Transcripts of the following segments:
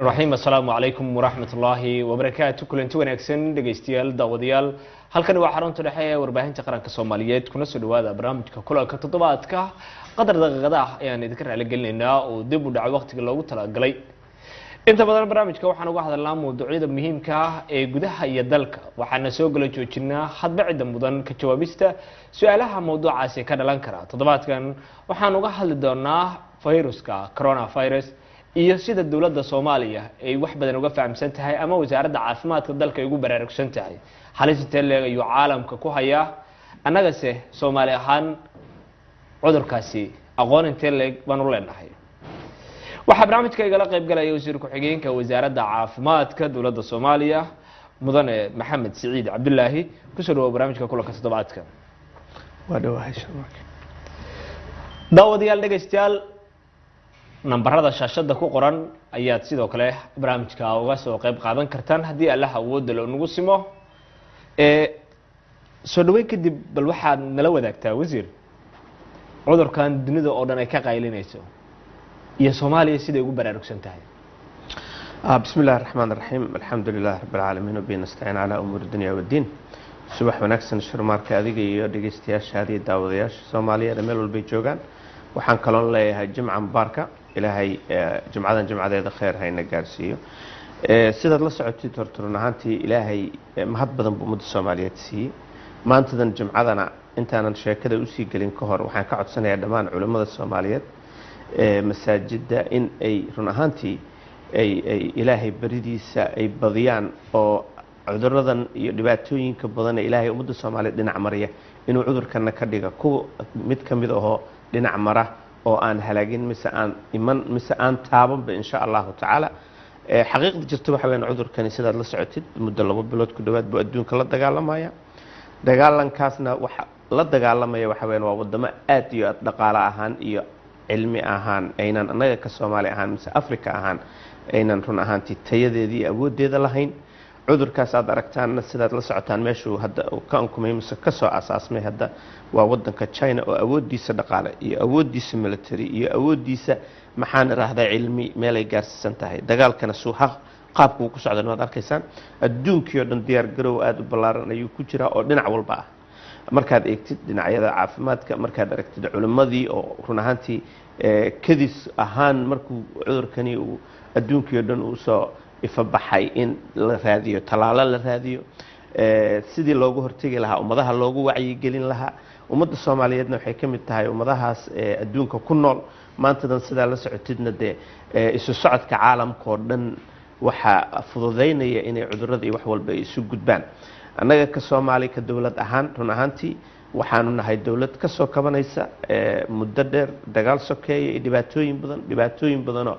الرحيم السلام عليكم ورحمة الله وبركاته كلنتي wanaagsan dhageystayaal daawadayaal halkani waa xarunta dhexe ee warbaahinta qaranka Soomaaliyeed kuna soo dhawaada barnaamijka kulanka toddobaadka qadar daqiiqada ah ayaan idinka raali gelinaynaa oo dib u dhac waqtiga loogu talagalay inta badan barnaamijka waxaan uga hadalnaa mowduucyada muhiimka ah ee gudaha iyo dalka waxaana soo gala joojinaa hadba cid mudan ka jawaabista su'aalaha mowduucaasi ka dhalan kara toddobaadkan waxaan uga hadli doonaa fayruska coronavirus iyo sida dawladda Soomaaliya ay wax badan uga fahamsan tahay ama wasaaradda caafimaadka dalka ay ugu baraarugsan tahay xalinta leeyo caalamka ku haya annagase Soomaali ahaan cudurkaasi aqoon intee leeg baan u leenahay waxa barnaamijka igala qayb galaya wasiir ku-xigeenka wasaaradda caafimaadka dawladda Soomaaliya mudane Maxamed Saciid Cabdullaahi ku soo dhawaad barnaamijka kulanka toddobaadka waa dhawahay shabak daawadayaal dhageystayaal nambarada shaashada ku qoran ayaad sidoo kale barnaamijka uga soo qayb qaadan kartaan hadii Allah awood leh nagu simo soo dhaweyn kadib bal waxaad nala wadaagtaa wasiir cudurkan dunida oo dhan ay ka qaylinayso iyo Soomaaliya sida ugu baraarugsan tahay bismillaahir rahmaanir rahiim alxamdulillaahi rabbil caalamiin wa bihi nasta'iin ala umuuri dunya wa diin subax wanaagsan shirmarka adiga iyo dhageystayaasha iyo daawadayaasha Soomaaliyeed meel walba joogaan waxaan kaloon leeyahay jimcan barka ilaahay jimcadan jimcadeeda khayr hayna gaarsiiyo sidaad la socotid horturun ahaantii ilaahay mahad badan buu ummadda Soomaaliyeed siiyay maantadan jimcadana intaanan sheekada u sii gelin ka hor waxaan ka codsanayaa dhammaan culimada Soomaaliyeed masaajidda in ay run ahaantii ay ilaahay baridiisa ay badiyaan oo cuduradan iyo dhibaatooyinka badan ee ilaahay ummadda Soomaaliyeed dhinac mariya inuu cudurkana ka dhiga ku mid kamid ah dhinac mara oo aan halaagin mise aan taabanba insha Allah taala xaqiiqda jirto waxa weyn cudurkani sidaad la socotid muddo 2 bilood ku dhawaad buu adduunka la dagaalamaya dagaalankaasna waxa la dagaalamaya waxa weyn waa wadamo aad iyo aad dhaqaale ahaan iyo cilmi ahaan aynan anaga ka Soomaali ahaan mise Afrika ahaan aynan run ahaantii tayadeedii awoodeeda lahayn cudurkaas aad aragtaan sidaad la socotaan meeshuu hadda ka ankumay mise ka soo asaasmay hadda waa wadanka China oo awoodiisa dhaqaale iyo awoodiisa military iyo awoodiisa maxaan raahday cilmi meel ay gaarsiisan tahay dagaalkana soo qaabku ku socdo waad arkaysaan adduunkiyo dhan diyaar garow aad u ballaaran ayuu ku jiraa oo dhinac walba ah markaad eegtid dhinacyada caafimaadka markaad aragtid culimadii oo run ahaantii kadis ahaan markuu cudurkani uu adduunkiyo dhan uu soo ifabaxay in la raadiyo talaalo la raadiyo sidii loogu hortagi lahaa ummadaha loogu wacyi gelin lahaa ummadda Soomaaliyeedna waxay kamid tahay ummadahaas adduunka ku nool maantadan sida la socotidna isu socodka caalamka oo dhan waxa fududeynaya inay cudurrada iyo wax walba isu gudbaan annaga ka Soomaali ka dawlad ahaan run ahaantii waxaanu nahay dawlad ka soo kabanaysa muddo dheer dagaal sokeeye dhibaatooyin badan oo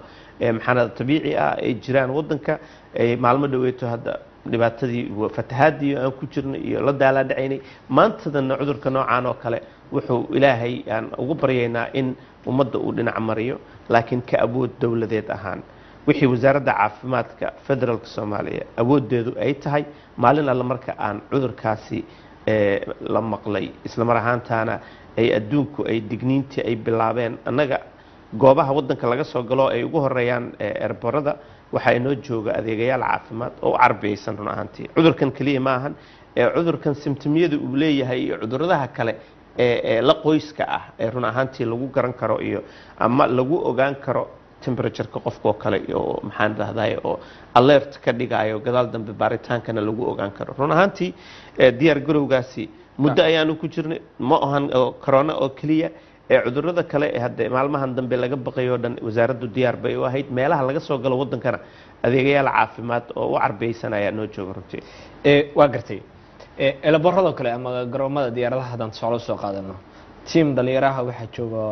maxaanada tabiici ah ay jiraan wadanka ay maalmo dhaweeto hadda dhibaatadii fatahaadii aan ku jirnay iyo la daala dhacaynay maantadan cudurka noocaan oo kale wuxuu ilaahay aan ugu baryaynaa in ummadda uu dhinac mariyo laakiin ka awood dawladeed ahaan wixii wasaaradda caafimaadka federaalka Soomaaliya awoodeedu ay tahay maalin alla marka aan cudurkaasi la maqlay isla mar ahaantaana ay adduunku ay digniintii ay bilaabeen annaga goobaha wadanka laga soo galo ay ugu horeeyaan airportada waxa inoo jooga adeegayaal caafimaad oo arbiyaysan run ahaantii cudurkan kaliya ma ahan cudurkan symptomyada uu leeyahay iyo cuduradaha kale ee la qoyska ah ee run ahaantii lagu garan karo iyo ama lagu ogaan karo temperature-ka qofka oo kale iyo maxaan raahday oo alert ka dhigayo gadaal dambe baaritaankana lagu ogaan karo run ahaantii diyaar garowgaasi muddo ayaanu ku jirnay ma ahan corona oo kaliya cudurrada kale ee hadda maalmahan dambe laga baqayo dhan wasaaraddu diyaar bay u ahayd meelaha laga soo galo wadankana adeegayaal caafimaad oo u arbiyaysanaya noo jooga runtii waa gartay elaborada kale ama garoomada diyaaradaha hadan soo qaadano team dhalinyaraha waxa jooga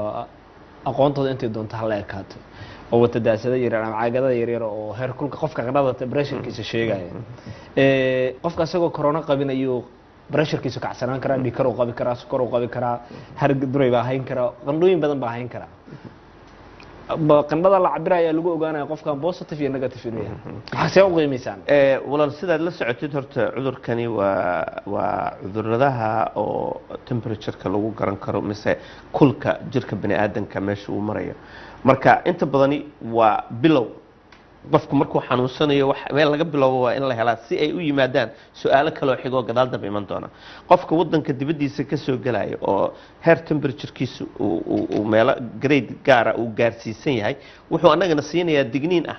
aqoontooda intay doonto hal ekaato oo wata daasada yaryar ama caagada yaryar oo heer kulka qofka qadada temperature-kiisa sheegaya qofka asagoo corona qabin ayuu برشركيسو كعسنان كرا ديكرو قابي كرا سكرو قابي كرا هرق دري باهين كرا قندوين بدن باهين كرا qandhada la cabirayo lagu ogaanayo qofkan positive iyo negative inuu yahay maxaa u qiimeysaan walaal sidaad la socotid horta cudurkani waa cuduradaha oo temperature-ka lagu garan karo mise kulka jirka bani aadanka meesha uu marayo marka inta badani waa bilow qofku markuu xanuunsanayo wax meel laga bilowbo waa in la helaa si ay u yimaadaan su'aalo kale oo xigoo gadaal dambe iman doona qofka wadanka dibadiisa ka soo galaya oo heer temperature-kiisu uu meelo grade gaara uu gaarsiisan yahay wuxuu annagana siinayaa digniin ah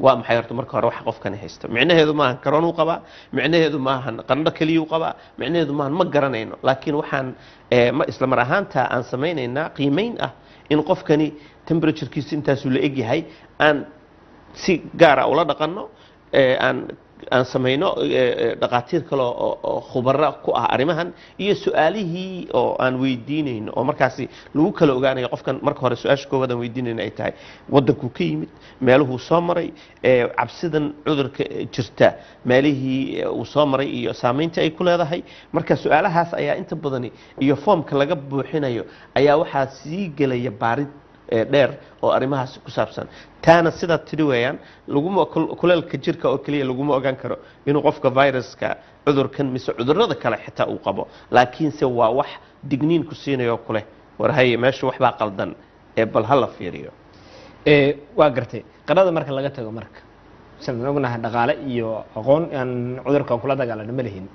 waa maxay horta marka hore wax qofkani haysto micnaheedu maahan karoon uu qabaa micnaheedu maahan qandho kaliya uu qabaa micnaheedu maahan ma garanayno laakiin waxaan ma isla mar ahaanta aan samaynaynaa qiimayn ah in qofkani temperature-kiisu intaasuu la eg yahay aan si gaara ula dhaqanno aan samayno dhaqaatiir kale oo khubaro ku ah arrimahan iyo su'aalihii oo aan weydiinayno oo markaasi lagu kala ogaanayo qofkan marka hore su-aasha koowaad aan weydiinayno ay tahay waddankuu ka yimid meeluhuu soo maray cabsidan cudurka jirta meelihii uu soo maray iyo saamaynta ay ku leedahay marka su'aalahaas ayaa inta badani iyo foomka laga buuxinayo ayaa waxaa sii gelaya baarid dheer oo arrimahaas ku saabsan taana sidaa tidhi weeyaan laguma kuleelka jirka oo keliya laguma ogaan karo inuu qofka viruska cudurkan mise cudurrada kale xitaa uu qabo laakiinse waa wax digniin ku siinayo kuleh war haye meesha waxbaa qaldan bal ha la fiiriyo waa gartay qadhada marka laga tago marka sidaan ognahay dhaqaale iyo aqoon aan cudurkan kula dagaalano ma lihin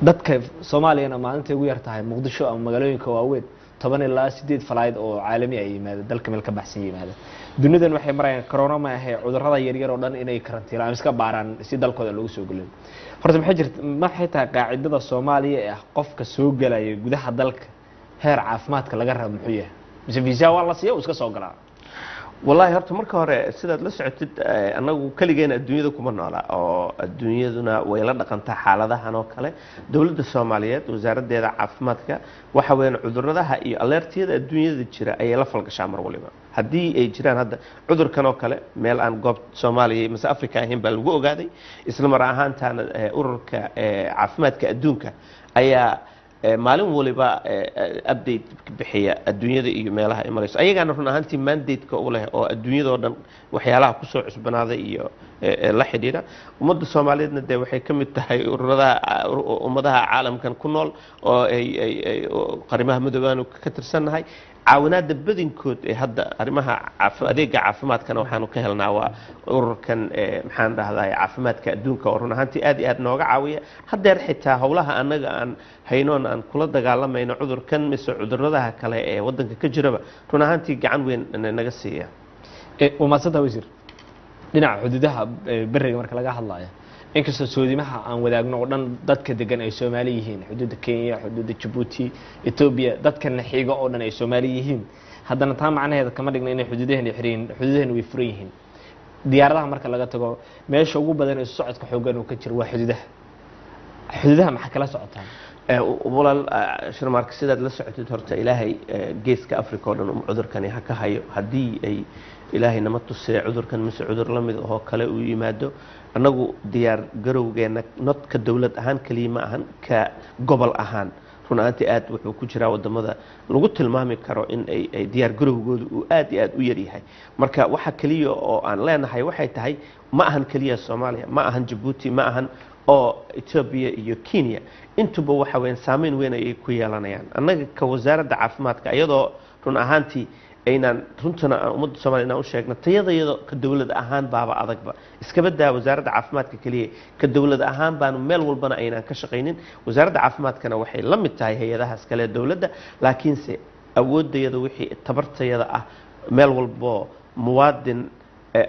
dadka soomaaliyana maalinta ugu yar tahay muqdisho ama magaalooyinka waaweyn 10 ilaa 8 falayd oo caalami ay yimaado dalka meel ka baxsan yimaado dunidan waxay marayaan corona ma ahay cudurrada yar yar oo dhan inay karantiilaan iska baaraan si dalkooda loogu soo geliyo horta maxay tahay qaacidada Soomaaliya ee qofka soo galaya gudaha dalka heer caafimaadka laga rabo muxuu yahay mise visa waa la siiyo iska soo galaa wallahi horta marka hore sidaad la socotid anagu kaligeena adduunyada kuma noola oo adduunyaduna way la dhaqantaa xaaladahan oo kale dawladda Soomaaliyeed wasaaraddeeda caafimaadka waxa weyn cudurradaha iyo alertiyada adduunyada jira ay la falgashaa mar waliba haddii ay jiraan hadda cudurkan oo kale meel aan goob Soomaaliya mise Afrika ahayn baa lagu ogaaday isla mar ahaantaana ururka caafimaadka adduunka ayaa maalin waliba update bixiya adduunyada iyo meelaha ay marayso ayagana run ahaantii mandate-ka u leh oo adduunyada oo dhan waxyaalaha ku soo cusbanaaday iyo la xidhiidha ummadda Soomaaliyeedna de waxay ka mid tahay ummadaha caalamkan ku nool oo ay qarimaha madoobaanu ka tirsannahay caawinaada badinkood ee hadda arrimaha adeega caafimaadkana waxaanu ka helnaa waa ururkan maxaan dhahdaa caafimaadka adduunka oo run ahaantii aad iyo aad nooga caawiya haddeer xitaa howlaha annaga aan haynoon aan kula dagaalamayno cudurkan mise cudurradaha kale ee waddanka ka jiraba run ahaantii gacan weyn naga siiya وماسدها وزير dhinaca xuduudaha bariga marka laga hadlayo inkastoo soodimaha aan wadaagno oo dhan dadka degan ay Soomaali yihiin xuduudda Kenya xuduudda Djibouti Ethiopia dadkana xiga oo dhan ay Soomaali yihiin haddana taa macnaheedu kama dhigna inay xuduudaheena xiriin xuduudaheena way furan yihiin diyaaradaha marka laga tago meesha ugu badan ee socodka xoogan uu ka jiro waa xuduudaha maxaa kala socotaan walaal shirmarka sidaad la socotid horta ilaahay geeska Afrika oo dhan cudurkani ha ka hayo hadii ay ilaahay nama tusay cudurkan mise cudur la mid oo kale uu yimaado anagu diyaar garowgeena nodka dawlad ahaan kaliya ma ahan ka gobol ahaan runaantii aad wuxuu ku jiraa wadamada lagu tilmaami karo in ay diyaar garowgoodu uu aad iyo aad u yar yahay marka waxa kaliya oo aan leenahay waxay tahay ma ahan kaliya Soomaaliya ma ahan Djibouti ma ahan oo Ethiopia iyo Kenya intuba waxa weyn saameyn weyn ay ku yeelanayaan annaga ka wasaaradda caafimaadka iyadoo run ahaantii aynaan runtana ummadda Soomaaliyeed u sheegna tayada ka dawlad ahaan baaba adagba iska badaa wasaaradda caafimaadka kaliya ka dawlad ahaan baan meel walbana aynaan ka shaqeynin wasaaradda caafimaadkana waxay la mid tahay hay'adahaas kale dawladda laakiinse awoodayada wixii tabartayada ah meel walbo muwaadin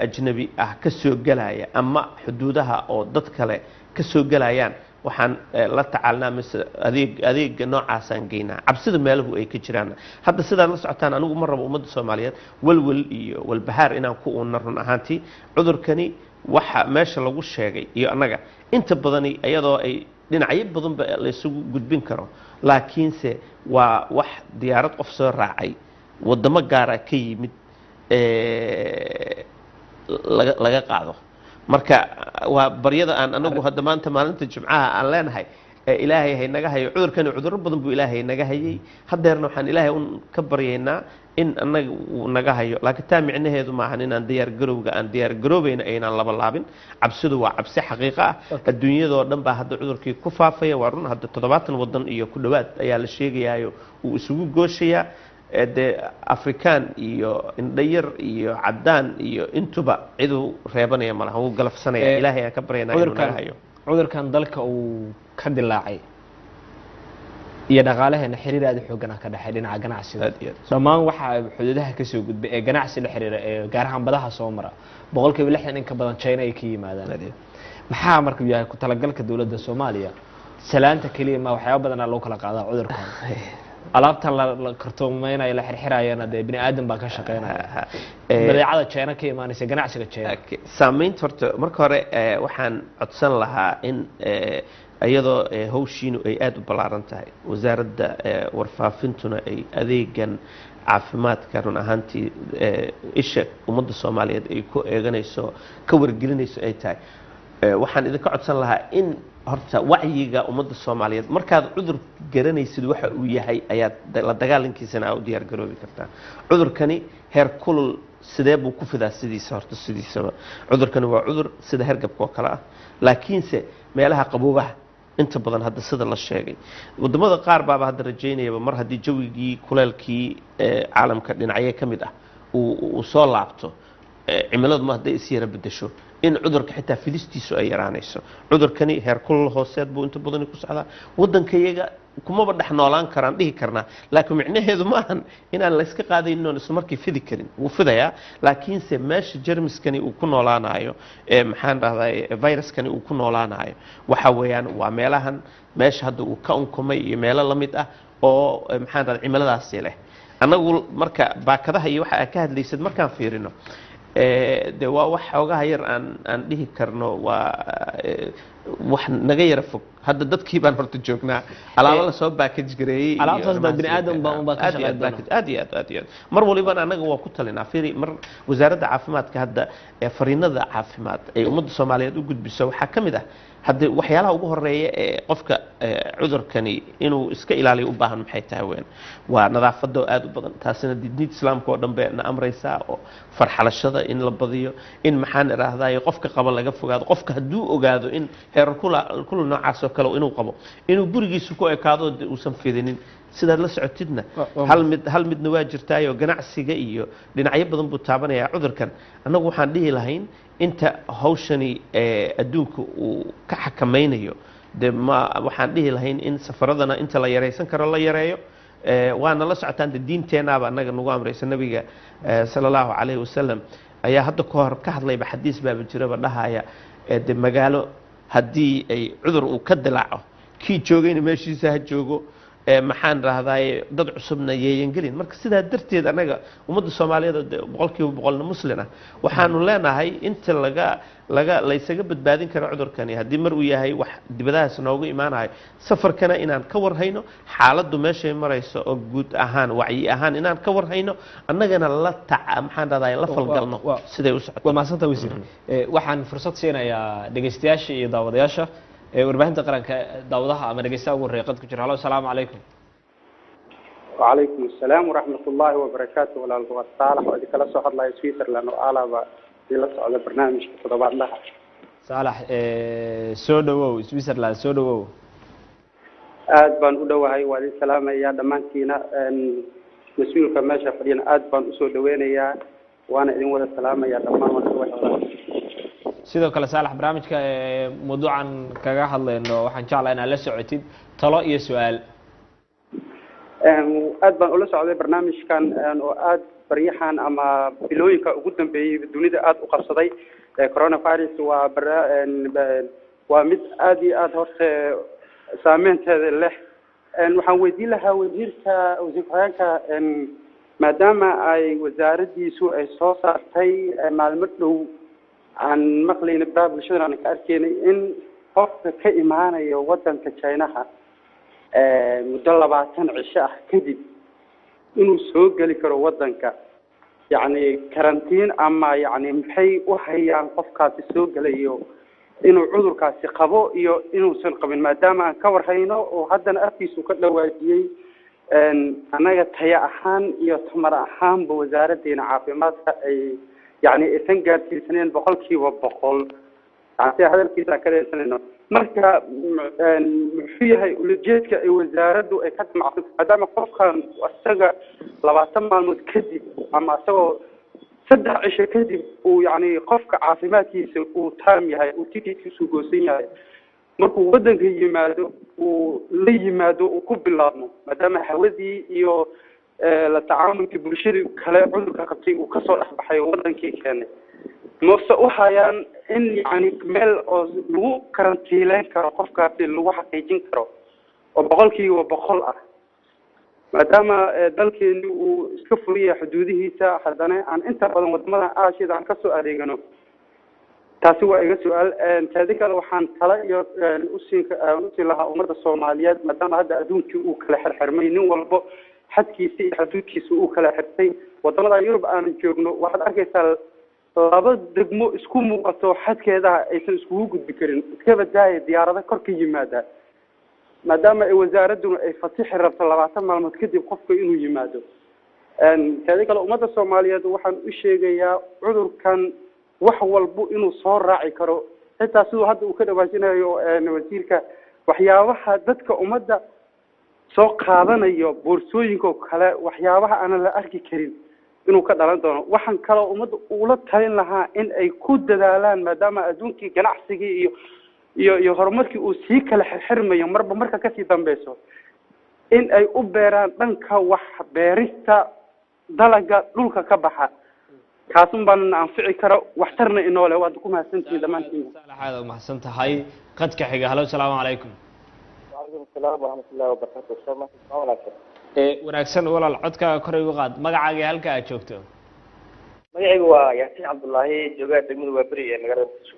ajnabi ah ka soo galaya ama xuduudaha oo dad kale ka soo galayaan waxaan la tacaalnaa mise adeeg noocaas aan geynaa cabsida meelahu ay ka jiraan hadda sidaa la socotaan anigu ma rabo ummadda Soomaaliyeed walwal iyo walbahaar inaan ku uuna run ahaantii cudurkani waxa meesha lagu sheegay iyo annaga inta badan iyadoo ay dhinacyo badan ba la isugu gudbin karo laakiinse waa wax diyaarad qof soo raacay wadamo gaar ah ka yimid laga qaado marka waa baryada aan anagu hadda maanta maalinta Jimcaha aan leenahay ilaahay hay naga hayo cudurkan cudur badan buu ilaahay naga hayay hadeerna waxaan ilaahay ka baryeynaa in anaga uu naga hayo laakiin taa micnaheedu ma ahan inaan diyaar garoobayna aynaan laba laabin cabsidu waa cabsi xaqiiqo ah adduunyada oo dhan baa hadda cudurkii ku faafaya waa run hadda 70 wadan iyo ku dhawaad ayaa la sheegayaa uu isugu gooshayaa dee afrikaan iyo indhayar iyo caddaan iyo intuba ciduu reebanaya malaha wuu galafsanaya ilaahay aan ka baryanaa inuu naga hayo cudurkan dalka uu ka dilaacay iyo dhaqaalaheena xiriir aad u xoogan ka dhaxay dhinaca ganacsiga dhammaan waxa xuduudaha ka soo gudbay ee ganacsi la xiriira ee gaar ahaan badaha soo mara 60% in ka badan China ay ka yimaadaan maxaa markuu yahay ku talagalka dawladda Soomaaliya salaanta kaliya ma waxyaabo badan loo kala qaadaa cudurkan alaabtan la kartoomaynayo la xirxirayana bini aadan baa ka shaqeynaya badeecada China ka imaanaysa ganacsiga China saameynta horta marka hore waxaan codsan lahaa in iyadoo hawshiinu ay aad u ballaaran tahay wasaaradda warfaafintuna ay adeegan caafimaadka run ahaantii isha ummadda Soomaaliyeed ay ku eeganayso ka wargelinayso ay tahay waxaan idinka codsan lahaa in horta wacyiga ummadda Soomaaliyeed markaad cudur garanaysid waxa uu yahay ayaad la dagaalankiisana u diyaar garoobi kartaa cudurkani heer kulul sidee buu ku fidaa sidiisaba cudurkani waa cudur sida hergabka oo kale ah laakiinse meelaha qaboobaha inta badan hadda sida la sheegay wadamada qaar baa hadda rajeynayaba mar haddii jawigii kuleelkii caalamka dhinacyo ka mid ah uu soo laabto cimiladu ma hadday is yara bedesho in cudurka xitaa fidistiisu ay yaraanayso cudurkani heer kulul hooseed buu inta badan ku socdaa wadankayaga kumaba dhex noolaan karaan dhihi karnaa laakiin micnaheedu ma ahan inaan la iska qaadaynin isla markii fidi karin wuu fidayaa laakiinse meesha jermiskani uu ku noolaanayo maxaan dhahday viruskani uu ku noolaanayo waxa weeyaan waa meelahan meesha hadda uu ka unkumay iyo meelo la mid ah oo maxaan dhahday cimiladaasi leh annagu marka baakadaha iyo waxa ka hadlaysad markaan fiirino de waa wax xoogaha yar aan dhihi karno waa wax naga yara fog hadda dadkii baan horta joognaa alaabo la soo package gareeyay alaabtaas bini aadan baa ka shaqeynaa aad mar waliba anaga waa ku talinaa fiiri mar wasaaradda caafimaadka hadda fariinada caafimaad ay ummadda Soomaaliyeed u gudbiso waxa kamid ah hadda waxyaalaha ugu horeeya ee qofka cudurkani inuu iska ilaaliyo u baahan maxay tahay weyn waa nadaafadda aad u badan taasina diinta islaamka oo dhanbe na amraysa oo farxalashada in la badiyo in maxaan iraahdaa qofka qaba laga fogaado qofka haduu ogaado in heer kula noocaas oo kale inuu qabo inuu gurigiisa ku ekaado uusan fidinin sidaad la socotidna hal midna waa jirtaayo ganacsiga iyo dhinacyo badan buu taabanaya cudurkan anagu waxaan dhihi lahayn inta hawshani adduunka uu ka xakamaynayo de ma waxaan dhihi lahayn in safaradana inta la yareysan karo la yareeyo waana la socotaan diinteenaba anaga nagu amraysa nabiga sallallahu alayhi wasallam ayaa hadda ka hor ka hadlayba xadiis baaba jiraba dhahaya de magaalo haddii ay cudur uu ka dilaaco kii joogayna meeshiisa ha joogo maxaan raahday dad cusubna yeeyan gelin marka sidaa darteed anaga ummadda Soomaaliyeed 100% muslim ah waxaanu leenahay inta la isaga badbaadin karo cudurkani hadii mar uu yahay wax dibadaas noogu imaanayo safarkana inaan ka warhayno xaaladdu meeshay marayso oo guud ahaan wacyi ahaan inaan ka warhayno annagana la maxaan raahday la falgalno siday u socoto waa maasanta wasiir waxaan fursad siinayaa dhageystayaasha iyo daawadayaasha warbaahinta qaranka daawadaha ama dhageystaha ugu horeeya qad ku jira assalaamu calaykum وعليكم السلام ورحمة الله وبركاته ولا الغوات صالح وإذا كلا سو هاد لا سويسر لأنه آلابا دي لا سو برنامج تضبط لها صالح سو دhowow Switzerland soo dhowow aad baan u dhawahay waa idin salaamayaa dhammaantiina mas'uulka meesha fadhiyana aad baan u soo dhaweynayaa waana idin wada salaamayaa dhammaan wada sidoo kale Saalax barnaamijka mawduucan kaga hadlayno waxaan jeclahay inaad la socotid talo iyo su'aal aad baan ula socday barnaamijkan oo aad baryahan ama bilooyinka ugu dambeeyay dunida aad u qabsaday coronavirus waa mid aad iyo aad horta saameynteeda leh waxaan weydiin lahaa wasiirka maadaama ay wasaaraddiisu ay soo saartay maalmo dhow aan maqlayna bulshada aan ka arkaynay in qofka ka imaanayo wadanka Chinaha muddo 20 cisho ah kadib inuu soo gali karo wadanka yani karantiin ama yani maxay u hayaan qofkaasi soo galayo inuu cudurkaasi qabo iyo inuusan qabin maadaama aan ka warhayno oo haddana afkiisu ka dhawaajiyay anaga taya ahaan iyo tamar ahaanba wasaaraddeena caafimaadka ay يعني إثنين قارتين 100% taasi hadalkiisa ka leesanayno marka muxuu yahay ujeedka ay wasaaraddu ay ka damacsan maadaama qofkan isaga 20 maalmood kadib ama isagoo 3 cisho kadib uu yani qofka caafimaadkiisa uu taam yahay uu tikidkiisu goosan yahay markuu wadanka yimaado uu la yimaado uu ku bilaabmo maadaama hawadii iyo la tacaamulka bulshada kale cudurka qabtay uu kasoo dhaxbaxay wadankii keenay موسى وحيان إن يعني مال أو لو كرنتيلين كرو قف في لو حقيقين كرو وبقولك وبقول ما دام ذلك إنه سكفرية حدوده سا حدنا عن أنت بدل مدمر عاشيد عن كسو أريجانو تاسوا إيجا سؤال تذكر لو حن طلع أسين لها أمور الصوماليات ما دام هذا أدون كيو كلا حرمين والبو حد كيسي حدود كيسو كلا حرتين وطمنا يوروب أنا جورنو واحد أركيسال laba degmo isku muuqato xadkeeda aysan isku gudbi karin iska badbaaya diyaarada kor ka yimaada maadaama ay wasaaraddu ay fatixi rabto 20 maalmood kadib qofka inuu yimaado taadi kale ummadda Soomaaliyeed waxaan u sheegayaa cudurkan wax walba inuu soo raaci karo xitaa sidoo hadda uu ka dhawaajinayo wasiirka waxyaabaha dadka ummadda soo qaadanayo boorsooyinka kale waxyaabaha aan la arki karin inuu ka dhalan doono waxaan kale ummadda ula talin lahaa in ay ku dadaalaan maadaama adduunkii ganacsigii iyo horumarkii uu sii kala xirmayo marba marka ka sii dambayso in ay u beeraan dhanka wax beerista dalaga dhulka ka baxa kaasun baan anfici karo waxtarna inoo leh waad ku mahadsantihiin dhamaantiin salaxaad u mahadsan tahay qadka xiga halo salaamu calaykum وعليكم السلام ورحمة الله وبركاته السلام عليكم wanaagsan walaal codka kor ugu qaad magacaaga halka aad joogto magacaygu waa Yaasiin Cabdullaahi jooga degmada Waaberi ee magaalada Muqdisho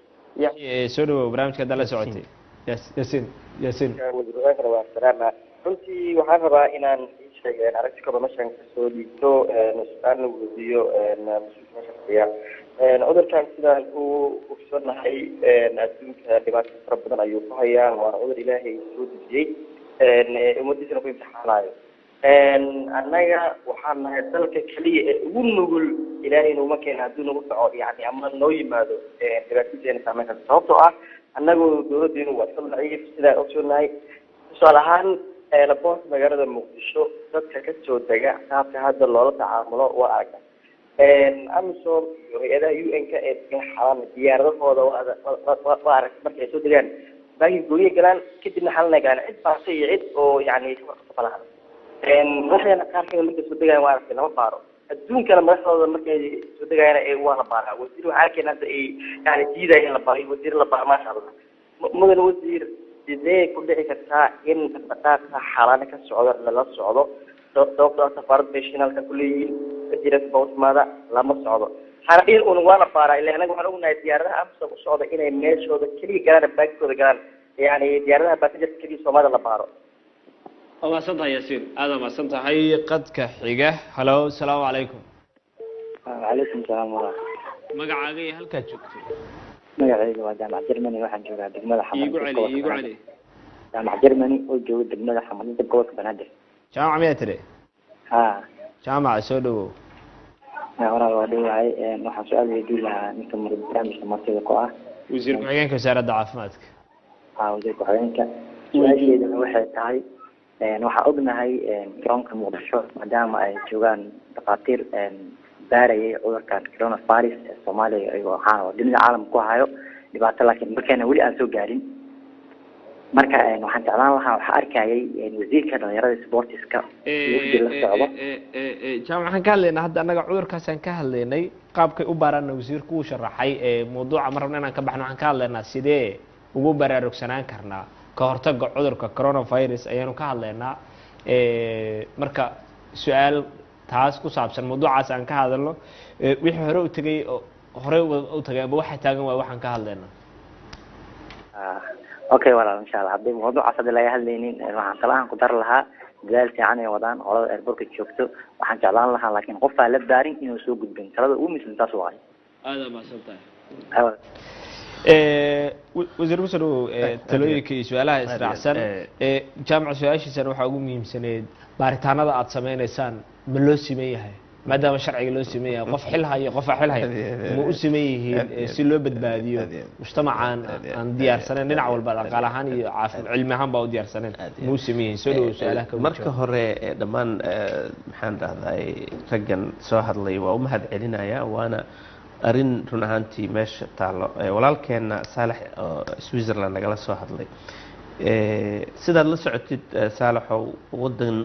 soo dhawow barnaamijka dala socotay Yaasiin wasiirka waa salaama runtii waxaan rabaa inaan sheego aragti kooban meeshan ka soo dhiibto aan wadiyo mas'uulka shaqsiga cudurkan sidaan uu ogsoonahay adduunka dhibaato fara badan ayuu ku hayaa waa cudur Ilaahay soo dejiyay umadiisana ku imtixaanayo annaga waxaan nahay dalka kaliya ee ugu nugul Ilaahay inuu keeno hadduu nagu dhaco yani ama noo yimaado dhibaatooyin saameyn karta sababtoo ah annagu dowladdeenu waa sal daciif sidaa ogsoonahay tusaale ahaan laboos magaalada Muqdisho dadka ka soo dega qaabka hadda loola tacaamulo waa aragta amisom iyo hay'adaha UN-ka ee xalan diyaaradahooda waa arag markay soo degaan baagi gooye galaan kadibna xalna galaan cid baase iyo cid oo yani ka warqabta laha waxayna qaar kamid markay soo degaan waa aragtay lama baaro adduunkana madaxdooda markay soo degaayana ee waa la baaraa wasiir waxaa arkeen hadda ay yani diidaya in la baaro wasiir la baaro maasha allah mudan wasiir sidee ku dhici kartaa in dhaqdhaqaaqa xalana ka socdo lala socdo sababtoo safaarad nationalka ku leeyihiin wasiirka bawsmaada lama socdo xaradin uun waa la baaraa ilaa anaga waxaan ognahay diyaaradaha amsa u socda inay meeshooda keliya galaan baagtooda galaan yani diyaaradaha baasajarka keliya Soomaalida la baaro waa santahay Yaasiin aad ma santahay qadka xiga halo salaamu calaykum وعليكم السلام ورحمة magacaaga iyo halka joogto magacayga waa jaamac Germany waxaan joogaa degmada iigu cali jaamac Germany oo jooga degmada Xamadda gobolka Banaadir jaamac miyaa tiri jaamac soo dhawow walaal waa dhawahay waxaan su'aal weydiin lahaa ninka barnaamijka martida ku ah wasiir ku-xigeenka wasaaradda caafimaadka wasiir ku-xigeenka su'aasheeduna waxay tahay waxaan ognahay garoonka Muqdisho maadaama ay joogaan dhaqaatiir baarayay cudurkan coronavirus ee Soomaaliya ayuu ahaan dunida caalamka ku hayo dhibaato laakiin markayna weli aan soo gaarin marka waxaan jeclaan lahaa waxa arkayay wasiirka dhalinyarada sportiska la socdo jaamac waxaan ka hadlaynaa hadda annaga cudurkaas aan ka hadlaynay qaabkay u baarana wasiirku uu sharaxay mawduuca mar rabna inaan ka baxno waxaan ka hadlaynaa sidee ugu baraarugsanaan karnaa ka hortagga cudurka coronavirus ayaanu ka hadlaynaa marka su'aal taas ku saabsan mawduucaas aan ka hadalno wixii hore u tagay u tagay aba waxa taagan waa waxaan ka hadlaynaa okay walaal insha Allah haddii mawduucaas hadda laga hadlaynin waxaan talahan ku dar lahaa dadaal fiican ay wadaan qolada airportka joogto waxaan jeclaan lahaa laakiin qof aan la baarin inuu soo gudbin talada ugu muhiimsan taas waa aad ma santahay wasiir kusoo talooyinka iyo su-aalaha israacsan jaamac su-aashiisana waxaa ugu muhiimsaneed baaritaanada aad sameynaysaan ma loo siman yahay maadaama sharciga loo sameeyahay qof xil haya qof xil haya ma u sameeyeen si loo badbaadiyo mujtamacan aan diyaarsaneyn dhinac walba dhaqaale ahaan iyo caafimaad cilmi ahaan baa u diyaarsaneyn ma u sameeyeen soo dhaw su'aalaha ka marka hore dhammaan maxaan dhahday raggan soo hadlay waa u mahad celinaya waana arin run ahaantii meesha taalo walaalkeena Saalax oo Switzerland nagala soo hadlay sidaad la socotid Saalaxow wadan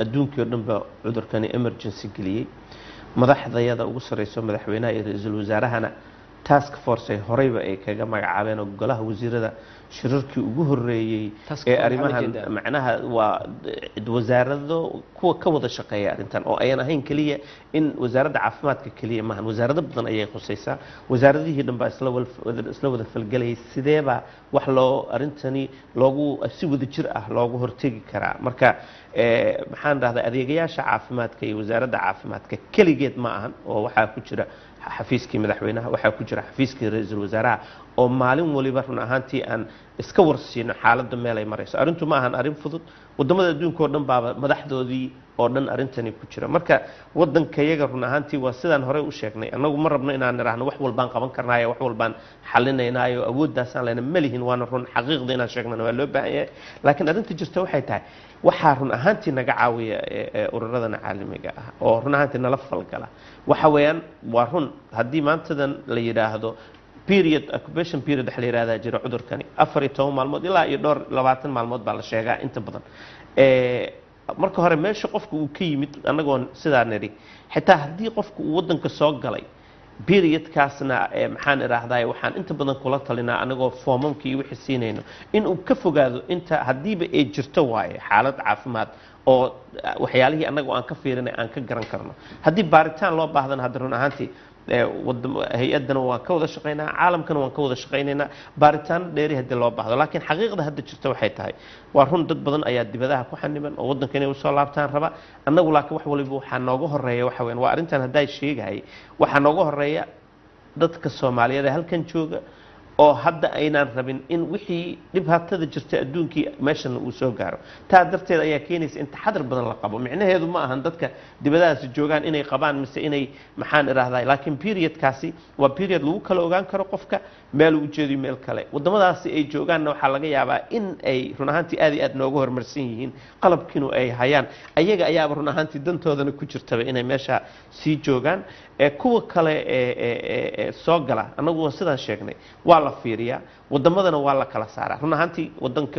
adduunkii oo dhan ba cudurkani emergency geliyay madaxdayada ugu sareyso madaxweynaha iyo ra'iisul wasaarahana task force ay horeyba ay kaga magacaabeen oo golaha wasiirada shirarkii ugu horeeyay ee arrimahan macnaha waa wasaarado kuwa ka wada shaqeeya arintan oo ayaan ahayn kaliya in wasaaradda caafimaadka kaliya maahan wasaarado badan ayay khusaysaa wasaaradihii dhan baa isla wada falgalayay sideeba wax loo arintani loogu si wada jir ah loogu hortegi karaa marka maxaan dhahdaa adeegayaasha caafimaadka iyo wasaaradda caafimaadka kaligeed ma ahan oo waxaa ku jira xafiiskii madaxweynaha waxaa ku jira xafiiskii ra'iisul wasaaraha oo maalin waliba run ahaantii aan iska warsiino xaaladda meel ay marayso arrintu ma ahan arrin fudud wadamada adduunka oo dhan baaba madaxdoodii oo dhan arrintani ku jira marka wadanka iyaga run ahaantii waa sidaan horey u sheegnay annagu ma rabno inaan niraahno wax walbaan qaban karnaayo wax walbaan xalinaynaayo awooddaasaan lehna ma lihin waana run xaqiiqda inaan sheegnana waa loo baahan yahay laakiin arrinta jirta waxay tahay waxaa run ahaantii naga caawiya ururadana caalamiga ah oo run ahaantii nala falgala waxa weeyaan waa run haddii maantadan la yidhaahdo period occupation period waxa la yiraahdaa jira cudurkani 14 maalmood ilaa iyo dhowr 20 maalmood baa la sheegaa inta badan marka hore meesha qofku uu ka yimid anagoo sidaa niri xitaa haddii qofku uu wadanka soo galay periodkaasna maxaan iraahdaa waxaan inta badan kula talinaa anagoo foomamkii wixii siinayno in uu ka fogaado inta hadiiba ay jirto waaye xaalad caafimaad oo waxyaalihii anagoo aan ka fiirinay aan ka garan karno haddii baaritaan loo baahdana hadda run ahaantii hay-adana waan ka wada shaqeynaa caalamkana waan ka wada shaqeynaynaa baaritaan dheeri haddii loo baahdo laakiin xaqiiqda hadda jirta waxay tahay waa run dad badan ayaa dibadaha ku xaniban oo wadanka inay usoo laabtaan raba annagu laakiin wax waliba waxaa nooga horeeya waxa weyn waa arrintan haddaa sheegayay waxaa nooga horeeya dadka Soomaaliyeed ee halkan jooga oo hadda aynaan rabin in wixii dhibaatada jirta adduunkii meeshan uu soo gaaro taa darteed ayaa keenaysa in taxadar badan la qabo micnaheedu ma ahan dadka dibadahaas joogaan inay qabaan mise inay maxaan iraahdaa laakiin periodkaasi waa period lagu kala ogaan karo qofka meel uu jeediyo meel kale wadamadaasi ay joogaanna waxaa laga yaabaa in ay run ahaantii aad iyo aad nooga horumarsan yihiin qalabkiinu ay hayaan ayaga ayaaba run ahaantii dantoodana ku jirtaba inay meesha sii joogaan kuwa kale soo gala anagu sidaan sheegnay waa la fiiriyaa wadamadana waa la kala saaraa run ahaantii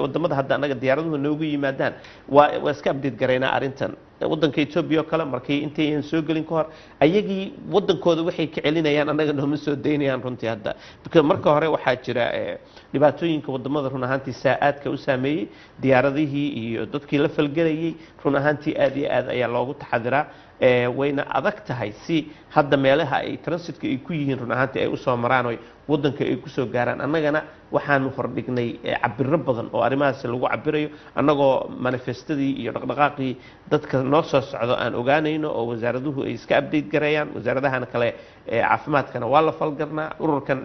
wadamada hadda anaga diyaaraduhu noogu yimaadaan waa iska update gareynaa arrintan wadanka Ethiopia kale markay intayn soo galin ka hor ayagii wadankooda waxay ka celinayaan anaga nooma soo deynayaan runtii hadda marka hore waxaa jira dhibaatooyinka wadamada run ahaantii saa'aadka u saameeyay diyaaradihii iyo dadkii la falgalayay run ahaantii aad iyo aad ayaa loogu taxadiraa wayna adag tahay si hadda meelaha ay transitka ay ku yihiin run ahaantii ay u soo maraan oo wadanka ay ku soo gaaraan annagana waxaanu hordhignay cabiro badan oo arrimahaas lagu cabirayo annagoo manifestadii iyo dhaqdhaqaaqii dadka noo soo socdo aan ogaanayno oo wasaaraduhu ay iska update gareeyaan wasaaradahana kale caafimaadkana waa la falgalnaa ururkan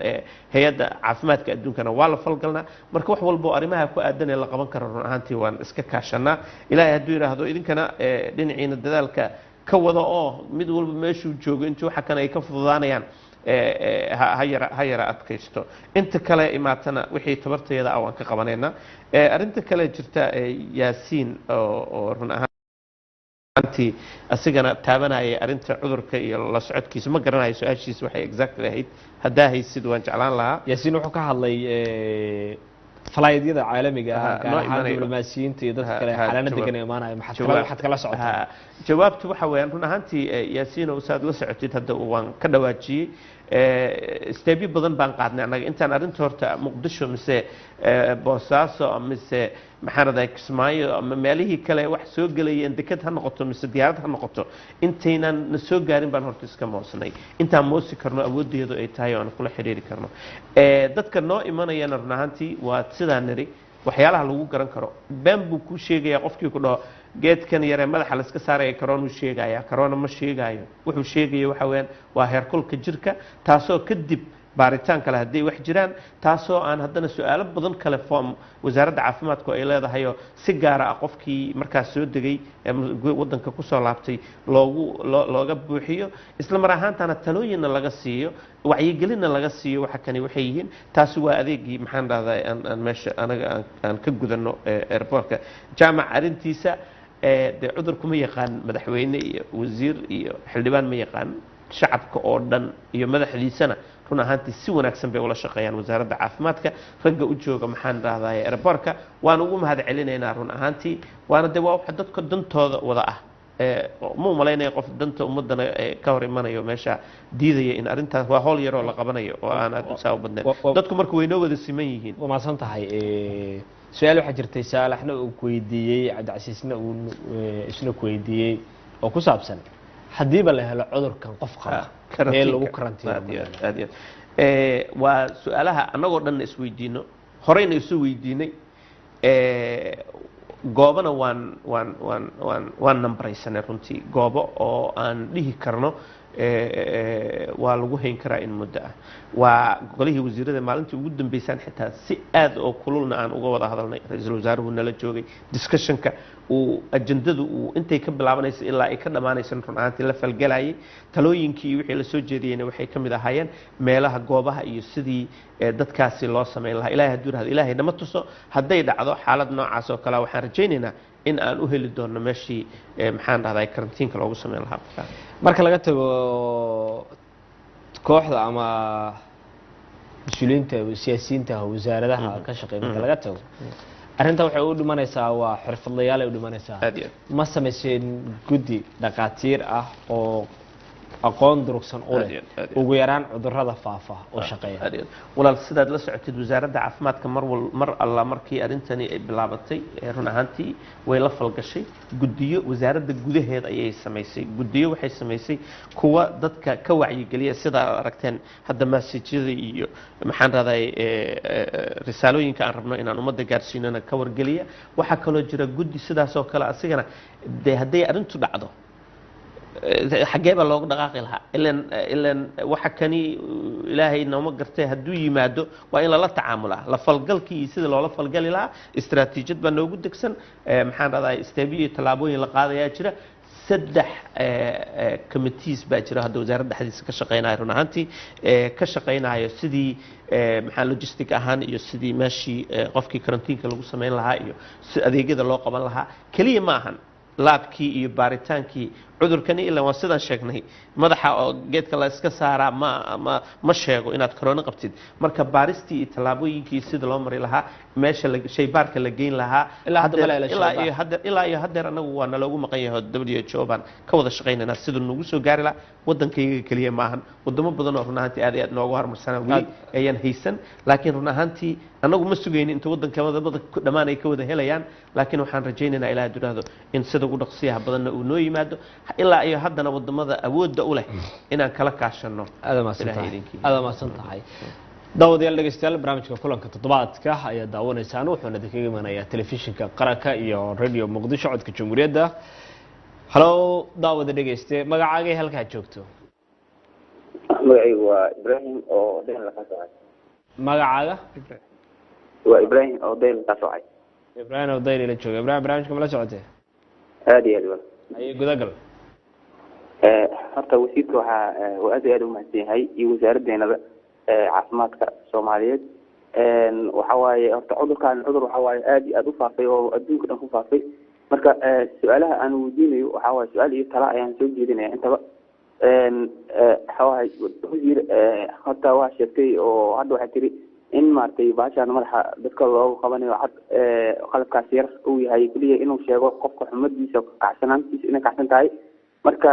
hay'adda caafimaadka adduunkana waa la falgalnaa marka wax walba oo arrimaha ku aadan ee la qaban karo run ahaantii waan iska kaashanaa ilaahay hadduu yiraahdo idinkana dhinaciina dadaalka ka wada oo mid walba meeshuu joogo intii waxa kan ay ka fududaanayaan ha yara adkaysto inta kale imaatana wixii tabarteeda ah waan ka qabanaynaa arrinta kale jirta Yaasiin oo run ahaantii asigana taabanaya arrinta cudurka iyo la socodkiisa ma garanayo su'aashiisa waxay exactly ahayd haddaa haysid waan jeclaan lahaa Yaasiin wuxuu ka hadlay falaayadiyada caalamiga ah gaar ahaan diblomaasiyiinta iyo dadka kale xaalana degan ee imaanaya maxad kala socotaa jawaabtu waxa weeyaan run ahaantii Yaasiin oo saad la socotid hadda waan ka dhawaajiyay steebi badan baan qaadnay anaga intaan arrinta horta Muqdisho mise Boosaaso mise maxaan raday Kismaayo ama meelihii kale wax soo galayeen dekad ha noqoto mise diyaarad ha noqoto intaynan soo gaarin baan horta iska moosnay intaan moosi karno awoodeedu ay tahay oo aan kula xiriiri karno dadka noo imanayana run ahaantii waa sidaan niri waxyaalaha lagu garan karo been buu ku sheegaya qofkii ku dhaho geedkan yare madaxa la iska saaraya corona sheegaya corona ma sheegayo wuxuu sheegayo waxa weeyaan waa heerkulka jirka taasoo kadib baaritaan kale haddii wax jiraan taasoo aan haddana su-aalo badan kale form wasaaradda caafimaadku ay leedahay oo si gaara ah qofkii markaas soo degay waddanka kusoo laabtay looga buuxiyo isla mar ahaantana talooyinna laga siiyo wacyigelinna laga siiyo waxa kani waxay yihiin taasi waa adeegii maxaan dhahdaa aan meesha anaga aan ka gudano airportka jaamac arrintiisa dee cudurku ma yaqaan madaxweyne iyo wasiir iyo xildhibaan ma yaqaan shacabka oo dhan iyo madaxdiisana run ahaantii si wanaagsan bay ula shaqeeyaan wasaaradda caafimaadka ragga u jooga maxaan dhahdaa airportka waan ugu mahad celinaynaa run ahaantii waana dee waa waxa dadka dantooda wada ah ma umalaynaya qof danta ummadana ka hor imanayo meesha diidaya in arrintaas waa howl yaroo la qabanayo oo aan aad u saa u badnayn dadku marka way noo wada siman yihiin waa maasan tahay su-aal waxaa jirtay saalaxna uu ku weydiiyey cabdicasiisna uu isna ku weydiiyey oo ku saabsan haddiiba la helo cudurkan qof qaba ee lagu karantiino waa su-aalaha annagoo dhanna isweydiino horeyna isu weydiinay goobana waan nambaraysanay runtii goobo oo aan dhihi karno waa lagu hayn karaa in muddo ah waa golihii wasiirada maalintii ugu dambeysaan xitaa si aad oo kululna aan uga wada hadalnay ra-iisul wasaaruhu nala joogay discussionka uu ajandadu uu intay ka bilaabanaysa ilaa ay ka dhammaanaysan run ahaantii la falgalayay talooyinkii iyo wixii la soo jeediyeyna waxay ka mid ahaayeen meelaha goobaha iyo sidii dadkaasi loo samayn lahaa ilaahay hadduu rahdo ilaahay nama tuso hadday dhacdo xaalad noocaas oo kale waxaan rajaynaynaa in aan u heli doono meeshii maxaan dhahdaa karantiinka loogu samayn lahaa marka laga tago kooxda ama mas-uuliyiinta siyaasiyiinta wasaaradaha ka shaqeeya marka laga tago arrinta waxay u dhimanaysaa waa xirfadlayaal ay u dhimanaysaa ma samayseen guddi dhaqaatiir ah oo aqoon durugsan u leh ugu yaraan cudurrada faafa oo shaqeeya walaal sidaad la socotid wasaaradda caafimaadka mar alla markii arrintani ay bilaabatay run ahaantii way la falgashay guddiyo wasaaradda gudaheeda ayay samaysay guddiyo waxay samaysay kuwa dadka ka wacyigeliya sidaa aragteen hadda maasajyada iyo maxaan rahday risaalooyinka aan rabno inaan ummadda gaarsiinana ka wargeliya waxaa kaloo jira guddi sidaas oo kale asigana dee hadday arrintu dhacdo xagee baa loogu dhaqaaqi lahaa ilan waxa kani ilaahay nooma gartay hadduu yimaado waa in lala tacaamulaa la falgalkii iyo sida loola falgali lahaa istaraatiijiyad baa noogu degsan maxaan dhahdaa isteebiyo iyo tallaabooyin la qaadayaa jira 3 committees baa jira hadda wasaaradda dhexdiisa ka shaqeynaya run ahaantii ka shaqeynayo sidii maxaa logistic ahaan iyo sidii meeshii qofkii karantiinka lagu samayn lahaa iyo si adeegyada loo qaban lahaa keliya ma ahan laabkii iyo baaritaankii cudurkani ilaa waan sidaan sheegnay madaxa oo geedka la iska saaraa ma sheego inaad corona qabtid marka baaristii iyo tallaabooyinkii sida loo mari lahaa meesha shaybaarka la geyn lahaa ilaa iyo haddeer anagu waa naloogu maqan yahay WHO baan ka wada shaqaynaynaa sida nagu soo gaari lahaa waddankayga keliya maahan wadamo badan oo run ahaantii aad iyo aad noogu horumarsanaa weli ayaan haysan laakiin run ahaantii anagu ma sugayni inta waddanka dhammaan ay ka wada helayaan laakiin waxaan rajaynaynaa ilaahay duraahdo in sida ugu dhaqsiyaha badanna uu noo yimaado ilaa iyo haddana wadamada awoodda u leh inaan kala kaashano aad maasan tahay daawadayaal dhegeystayaal barnaamijka kulanka toddobaadka ayaa daawanaysaan wuxuuna idinkaga imanayaa telefishinka qaranka iyo radio muqdisho codka jamhuuriyadda halo daawada dhegeyste magacaagay halkaa joogto magacaygu waa ibrahim oo dayn la ka socay magacaaga waa ibrahim oo dayn la ka socay ibrahim oo dayn la jooga ibrahim barnaamijka ma la socotee aad iyo aad ayay gudagal horta wasiirka waxaa aad iyo aad u mahadsan yahay iyo wasaaradeenaba caafimaadka soomaaliyeed waxa waaye horta cudurkan cudur waxa waaye aad iyo aad u faafay oo adduunka dhan ku faafay marka su-aalaha aan weydiinayo waxa waaye su-aal iyo tala ayaan soo jeedinaya intaba waxa waaye wasiir horta waa sheegtay oo hadda waxay tiri in maaragtay baashaan madaxa dadka loogu qabanayo cad qalabkaas yar uu yahay keliya inuu sheego qofka xumadiisa kacsanaantiisa inay kacsan tahay marka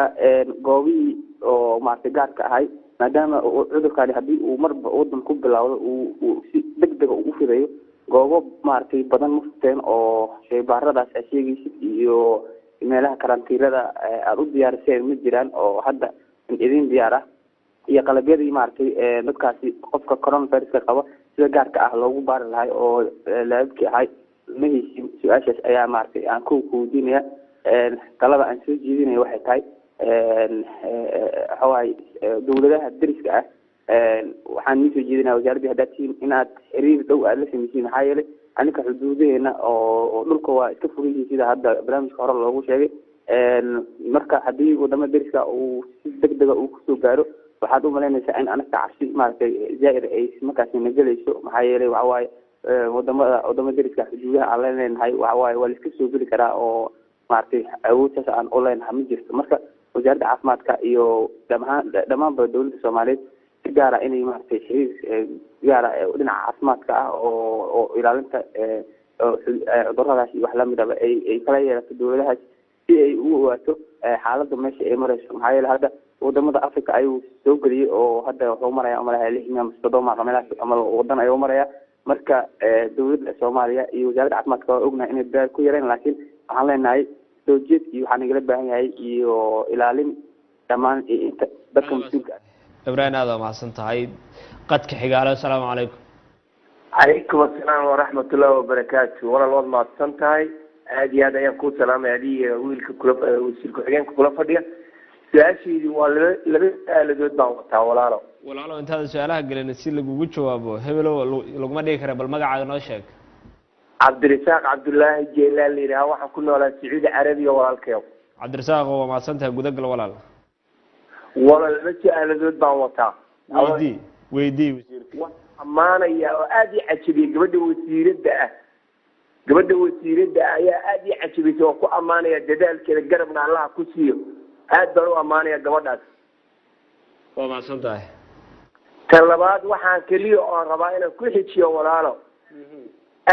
goobihii oo maaragtay gaarka ahay maadaama cudurkaani haddii uu marba wadan ku bilowdo uu si degdega u fidayo goobo maaragtay badan ma furteen oo shaybaaradaas aad sheegaysid iyo meelaha karantiilada aada u diyaariseen ma jiraan oo hadda idin diyaar ah iyo qalabyadii maaragtay dadkaasi qofka coronaviruska qaba sida gaarka ah loogu baari lahay oo laabki ahay ma heysin su-aashaas ayaa maaragtay aan ku weydiinaya talada aan soo jeedinaya waxay tahay waxawaaye dawladaha dariska ah waxaan niisoo jeedinaa wasaaradii haddaad tihiin inaad xiriir dhow aada la samaysiin maxaa yeelay aninka xuduudaheena oo dhulka waa iska furan sida hadda barnaamijka hore loogu sheegay marka haddii wadamo deriska uu si degdega uu kusoo gaaro waxaad umalaynaysaa in anaga cabsi maaragtay zaaid ay markaasi nagelayso maxaa yeelay waxawaaye wadamo deriska xuduudaha aan leenahay waxawaaye waa laiska soo geli karaa oo maaragtay awoodtaas aan u leenahay ma jirto marka wasaaradda caafimaadka iyo dhammaanba dawladda soomaaliyeed si gaara inay maaragtay xiriir gaara dhinaca caafimaadka ah oo ilaalinta cuduradaas iyo wax lamidaba ay kala yeelato dawladahaas si ay ugu ogaato xaaladda meesha ay marayso maxaa yeele hadda wadamada africa ayuu soo geliyey oo hadda wuxuu maraya umalaha 6 ama 7 meelahaas ama wadan ayuu maraya marka dawladda soomaaliya iyo wasaaradda caafimaadka waa ognahay inay daal ku yareen laakiin waxaan leenahay soo jeed iyo waxaa nagala baahan yahay iyo ilaalin dhammaan inta dadka mas-uulka ibrahim aad waa mahadsan tahay qadka xigaalo asalaamu calaykum calaykum assalaam waraxmatullahi wabarakaatu walaal waad mahadsan tahay aad iyo aad ayaan kuu salaamay adiga wiilka wasiir ku-xigeenka kula fadhiya su-aashaydii waa laba su-aaladood baan wataa walaalo intaada su-aalaha gelina si lagugu jawaabo hebelow laguma dhigi kara bal magacaaga noo sheeg cabdirasaaq cabdullaahi jeylaan la yidhaha waxaan ku noolaa sacuudi carabiya walaalkeew cabdirasaaq waa mahadsan tahay gudagal walaal laba su-aaladood baan wataa weydii wasiirka waan ammaanaya oo aada ii cajabiyey gabadha wasiiradda ayaa aada ii cajabisay oo ku ammaanaya dadaalkeeda garabna allaha ku siiyo aad baan u ammaanaya gabadhaas waa mahadsan tahay ta labaad waxaan keliya oon rabaa inaan ku xijiyo walaalo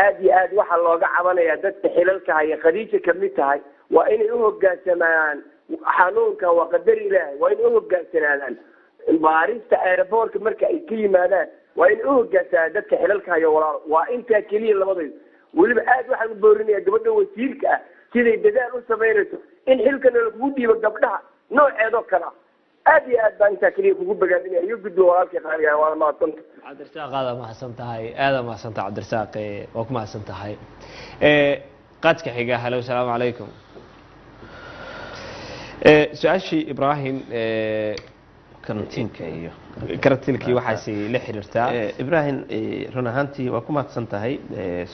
aada iyo aad waxaa looga cabanaya dadka xilalka haya khadiija kamid tahay waa inay uhogaansamaan xanuunka waa qadar ilaahay waa inay uhoggaansanaadaan baarista aeroboortka marka ay ka yimaadaan waa inay uhogaansanaan dadka xilalka haya walaalo waa intaa keliya labadayda weliba aad waxaan u boorinaya gabadha wasiirka ah siday dadaal u samaynayso in xilkana lagugu dhiibo gabdhaha nooceedoo kale ah aad iyo aad baan intaa keliya kugu bogaadinaya iyo gudbo walaalkii qaaliga waa mahadsanta cabdirasaaq aada mahadsan tahay aada mahadsan tahay cabdirasaaq waa ku mahadsan tahay qadka xiga halo asalaamu calaykum su-aashii ibrahim karantiinka iyo karantiilkii waxaasi la xiriirtaa ibrahim run ahaantii waa ku mahadsan tahay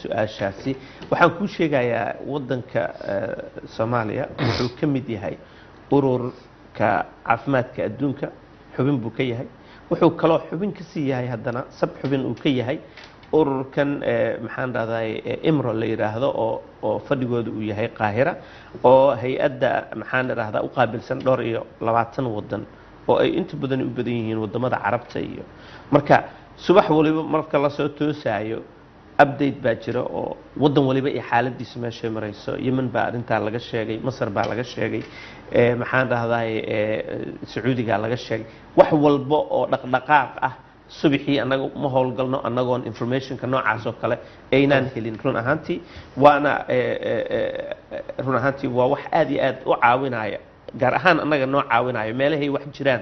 su-aashaasi waxaan kuu sheegayaa wadanka soomaaliya wuxuu ka mid yahay ururka caafimaadka adduunka xubin buu ka yahay wuxuu kaloo xubin kasii yahay haddana sab xubin uu ka yahay ururkan maxaan dhahday imro la yiraahdo oo fadhigooda uu yahay qaahira oo hay-adda maxaan dhahdaa u qaabilsan 220 wadan oo ay inta badan u badan yihiin wadamada carabta iyo marka subax waliba marka la soo toosaayo update baa jira oo wadan waliba ay xaaladiisa meesha marayso Yemen baa arinta laga sheegay Masar baa laga sheegay maxaan dhahday Sacuudiga laga sheegay wax walba oo dhaqdhaqaaq ah subaxii anagu ma howlgalno anagoon informationka noocaas oo kale aynaan helin run ahaantii waa wax aad iyo aad u caawinaya gaar ahaan anaga noo caawinayo meelahay wax jiraan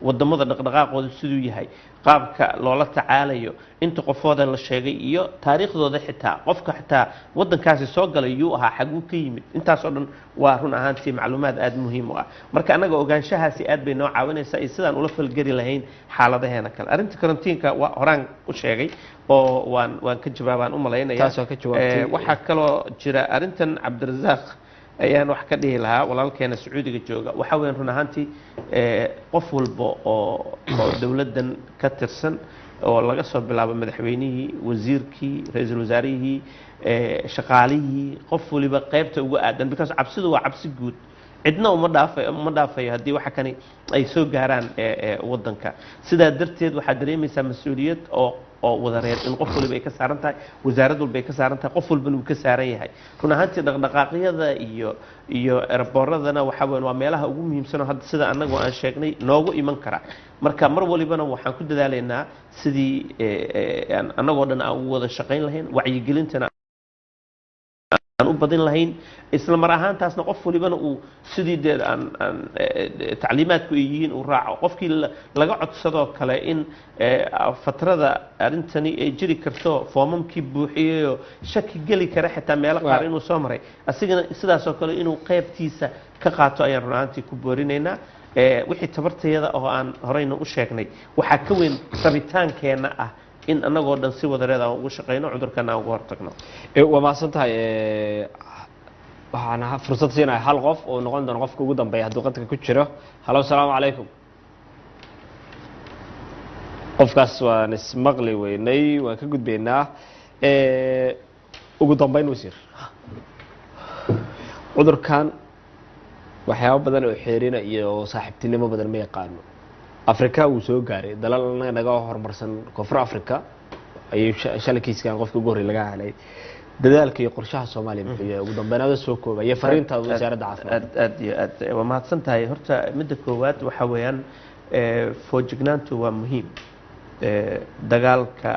wadamada dhaqdhaqaaqooda siduu yahay qaabka loola tacaalayo inta qofooda la sheegay iyo taariikhdooda xitaa qofka xitaa wadankaasi soo galay yuu ahaa xaguu ka yimid intaas oo dhan waa run ahaantii macluumaad aad muhiim u ah marka anaga ogaanshahaasi aad bay noo caawinaysaa iyo sidaan ula falgeli lahayn xaaladaheena kale arrinta karantiinka waa horaan u sheegay oo waan ka jawaabaan u malaynaya waxaa kaloo jira arrintan cabdirasaaq ayaan wax ka dhihi lahaa walaalkeena Sacuudiga jooga waxa weyn run ahaantii qof walba oo dawladdan ka tirsan oo laga soo bilaabo madaxweynihii wasiirkii ra'iisul wasaarihii shaqaalihii qof waliba qaybta ugu aadan because cabsidu waa cabsi guud cidna uma dhaafayo haddii waxa kani ay soo gaaraan wadanka sidaa darteed waxaa dareemaysaa mas-uuliyad oo wadareed in qof waliba ay ka saaran tahay wasaarad walba ay ka saaran tahay qof walbana uu ka saaran yahay run ahaantii dhaqdhaqaaqyada iyo eraboradana waxa weyn waa meelaha ugu muhiimsan oo hadda sida annagu aan sheegnay noogu iman kara marka mar walibana waxaan ku dadaalaynaa sidii annagoo dhan aan ugu wada shaqayn lahayn wacyigelintana u badin lahayn isla mar ahaantaasna qof walibana uu sidii tacliimaadku ay yihiin uu raaco qofkii laga codsado kale in fatrada arintani ay jiri karto foomamkii buuxiyeyo shaki geli kara xitaa meelo qaar inuu soo maray asigana sidaas oo kale inuu qaybtiisa ka qaato ayaan run ahaantii ku boorinaynaa wixii tabartayada oo aan horeyna u sheegnay waxaa ka weyn rabitaankeenna ah in annagoo dhan si wadareed aan ugu shaqayno cudurkana aan uga hortagno. waa mahadsan tahay. waxaan fursad siinahay hal qof oo noqon doona qofka ugu dambeeya hadduu qadka ku jiro. halo, asalaamu calaykum. qofkaas waan ismaqli weynay, waan ka gudbaynaa. ugu dambeyn wasiir, cudurkan waxyaabo badan oo xeerina iyo saaxiibtinimo badan ma yaqaano. afrika wuu soo gaaray, dalal naga horumarsan koonfur africa ayuu shalay kiiskan qofka ugu horey laga helay. dadaalka iyo qorshaha Soomaaliya muxuu yahay ugu dambeyn aad soo koobaya fariintaada wasaaradda caafimaadka? aad iyo aad waa mahadsan tahay. horta midda koowaad waxa weeyaan foojignaantu waa muhiim. dagaalka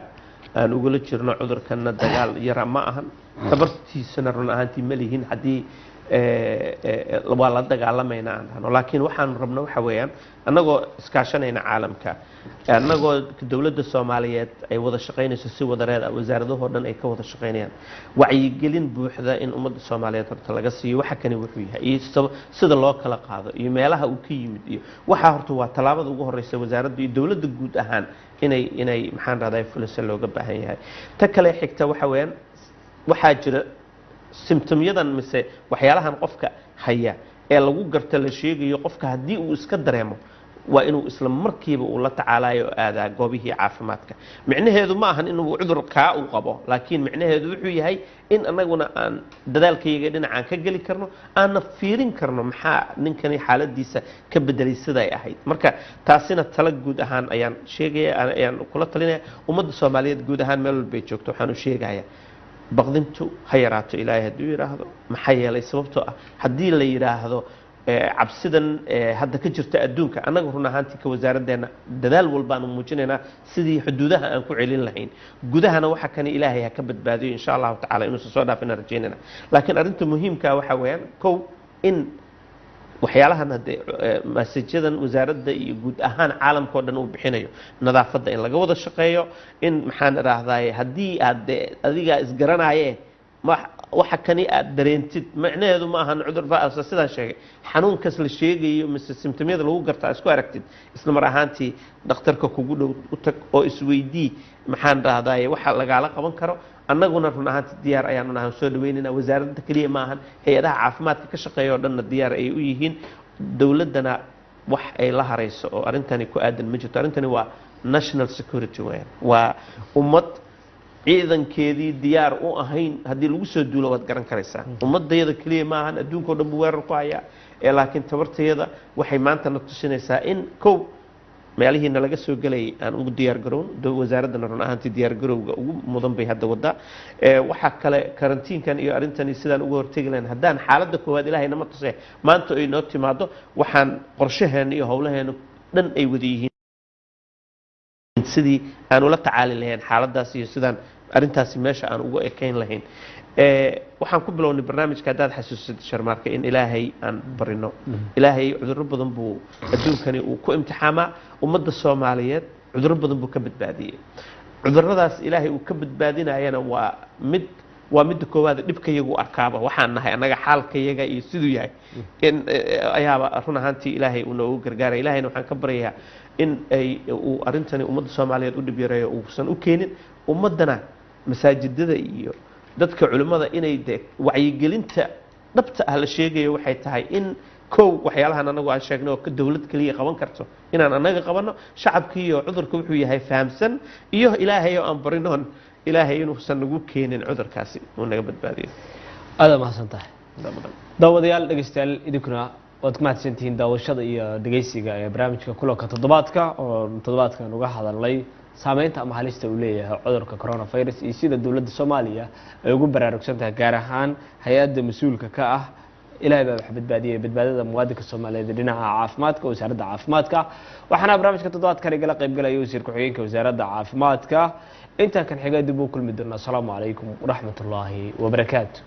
aan ugula jirno cudurkana dagaal yara ma ahan, tabartiisana run ahaantii ma lihin haddii waa la dagaalamayna aan dhahno. laakiin waxaan rabno waxa weeyaan annagoo iskaashanayna caalamka, annagoo dowladda Soomaaliyeed ay wada shaqaynayso si wadareed ah, wasaaradahoo dhan ay ka wada shaqaynayaan, wacyigelin buuxda in ummadda Soomaaliyeed horta laga siiyo waxa kani wuxuu yahay iyo sida loo kala qaado iyo meelaha uu ka yimid iyo waxa horta waa tallaabada ugu horeysa wasaaradda iyo dowladda guud ahaan inay maxaan raday fuliso looga baahan yahay. ta kale xigta waxa weeyaan waxaa jira symptomyadan mise waxyaalahan qofka haya ee lagu garta la sheegayo qofka haddii uu iska dareemo waa inuu isla markiiba uu la tacaalayo aadaa goobihii caafimaadka. micnaheedu ma ahan inuu cudur kaa uu qabo, laakiin micnaheedu wuxuu yahay in annaguna aan dadaalkayga dhinacaan ka geli karno, aanna fiirin karno maxaa ninkani xaaladiisa ka bedelay siday ahayd. marka taasina tala guud ahaan ayaan sheegaya, ayaan kula talinaya ummadda Soomaaliyeed guud ahaan meel walbay joogto. waxaan u sheegayaa baqdintu ha yaraato ilaahay hadduu yidhaahdo, maxaa yeelay sababtoo ah haddii la yidhaahdo cabsidan hadda ka jirta adduunka, annaga run ahaantii ka wasaaraddeena dadaal walbaanu muujinaynaa sidii xuduudaha aan ku celin lahayn. gudahana waxa kani ilaahay ha ka badbaadiyo insha allahu tacaala inuusan soo dhaafina rajaynayna. laakiin arrinta muhiimkaa waxa weeyaan kow in waxyaalahan haddee masajyadan wasaaradda iyo guud ahaan caalamka oo dhan uu bixinayo, nadaafadda in laga wada shaqeeyo, in maxaan idhaahdaye haddii aad adigaa isgaranaye waxa kani aad dareentid macnaheedu ma ahan cudur faasa sidaan sheegay xanuunkaas la sheegayo mise symptomyada lagu gartaa isku aragtid isla mar ahaantii dhakhtarka kugu dhow u tag oo isweydii maxaan idhaahdaye waxa lagaala qaban karo. annaguna run ahaantii diyaar ayaanu nahay soo dhaweynayna. wasaaradda kaliya ma ahan, hay-adaha caafimaadka ka shaqeeya oo dhanna diyaar ay u yihiin. dowladdana wax ay la harayso oo arrintani ku aadan ma jirto. arrintani waa national security weeyaan, waa ummad ciidankeedii diyaar u ahayn haddii lagu soo duulo waad garan karaysaa. ummadayada kaliya ma ahan, adduunka oo dhan buu weerar ku hayaa. laakiin tabartayada waxay maanta na tusinaysaa in kow meelihiina laga soo gelayay aan ugu diyaar garown. wasaaraddana run ahaantii diyaar garowga ugu mudan bay hadda wadaa. waxaa kale karantiinkan iyo arrintani sidaan uga hortegi lahayn haddaan xaaladda koowaad ilaahay nama tusee maanta ay noo timaado, waxaan qorshaheena iyo howlaheena dhan ay wada yihiin sidii aan ula tacaali lahayn xaaladaas iyo sidaan arrintaasi meesha aan ugu ekayn lahayn. waxaan ku bilownay barnaamijka haddaad xasuusid sharmaarka in ilaahay aan barino. ilaahay cudurro badan buu adduunkani uu ku imtixaamaa. ummadda Soomaaliyeed cudurro badan buu ka badbaadiyey. cudurradaas ilaahay uu ka badbaadinayana waa midda koowaad dhibkayagu arkaaba waxaan nahay annaga xaalkayaga iyo siduu yahay in ayaaba run ahaantii ilaahay uu noogu gargaaray. ilaahayna waxaan ka baryayaa in uu arrintani ummadda Soomaaliyeed u dhib yareeyo uusan u keenin. ummaddana masaajidada iyo dadka culimmada inay wacyigelinta dhabta ah la sheegayo waxay tahay in kow waxyaalahan anagu aan sheegnay oo dowlad kaliya qaban karto inaan anaga qabanno, shacabkii iyo cudurka wuxuu yahay fahamsan, iyo ilaahay oo aan barinoon ilaahay inuusan nagu keenin cudurkaasi uu naga badbaadiyo. aada mahadsan tahay. daawadayaal dhegeystayaal idinkuna waad ku mahadsantihiin daawashada iyo dhegeysiga ee barnaamijka kulanka toddobaadka oo toddobaadkan uga hadalnay saameynta ama halista uu leeyahay cudurka coronavirus iyo sida dowladda Soomaaliya ay ugu baraarugsan tahay gaar ahaan hay-adda mas'uulka ka ah ilaahay baa wax badbaadiyay badbaadada muwaadinka Soomaaliyeed dhinaca caafimaadka wasaaradda caafimaadka. waxaana barnaamijka toddobaadkan igala qayb galaya wasiir ku-xigeenka wasaaradda caafimaadka. inta kan xiga dib u kulmi doonaa. asalaamu calaykum waraxmatullaahi wabarakaatu.